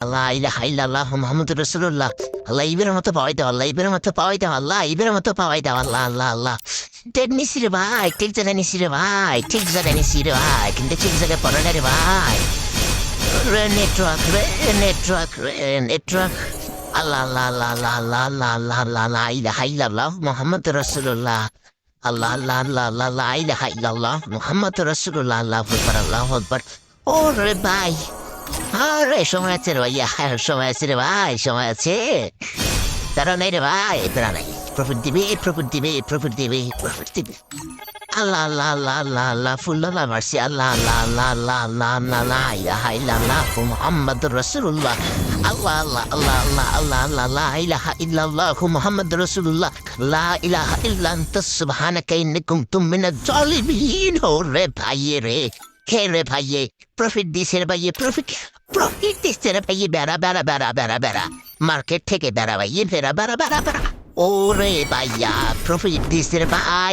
আল্লাহ ইলাহা ইল্লাল্লাহ মুহাম্মাদুর রাসূলুল্লাহ। আল্লাহ ইবের মতো পাওয়াই দাও, আল্লাহ ইবের মতো পাওয়াই দাও, আল্লাহ ইবের মতো পাওয়াই দাও, আল্লাহ আল্লাহ আল্লাহ। নিছি রে ভাই, ঠিক জায়গায় নিছি রে ভাই, ঠিক জায়গায় নিছি রে ভাই, কিন্তু ঠিক জায়গায় পড়ে না রে ভাই। Network network. আল্লাহ আল্লাহ আল্লাহ আল্লাহ আল্লাহ আল্লাহ আল্লাহ আল্লাহ আল্লাহ ইলাহা ইল্লাল্লাহ মুহাম্মাদুর রাসূলুল্লাহ। আল্লাহ আল্লাহ আল্লাহ আল্লাহ আল্লাহ ইলাহা ইল্লাল্লাহ মুহাম্মাদুর রাসূলুল্লাহ। আল্লাহু আকবার আল্লাহু আকবার। ওরে ভাই, আরে সময় আছে রে ভাইয়া, সময় আছে রে ভাই, সময় আছে। তারা নাই রে ভাই, তারা নাই। প্রফিট দিবে, প্রফিট দিবে, প্রফিট দিবে, প্রফিট দিবে। আল্লাহ আল্লাহ আল্লাহ আল্লাহ আল্লাহ ফুল্লাহ মারছি। আল্লাহ আল্লাহ আল্লাহ আল্লাহ আল্লাহ আল্লাহ লা ইলাহা ইল্লাল্লাহ মুহাম্মাদুর রাসূলুল্লাহ। আল্লাহ আল্লাহ আল্লাহ আল্লাহ আল্লাহ আল্লাহ লা ইলাহা ইল্লাল্লাহ মুহাম্মাদুর রাসূলুল্লাহ। লা ইলাহা ইল্লা আনতা সুবহানাকা ইন্নী কুনতু মিনাজ জালিমিন। ওরে ভাইয়ে রে, কে রে ভাইয়ে, প্রফিট দিছে রে ভাইয়ে, প্রফিট প্রফিট দিচ্ছে রে ভাইয়ে। বেড়া বেড়া বেড়া বেড়া বেড়া, মার্কেট থেকে বেড়া ভাইয়ে, বেড়া বেড়া বেড়া বেড়া। ওরে ভাইয়া, প্রফিট দিছে রে ভাই।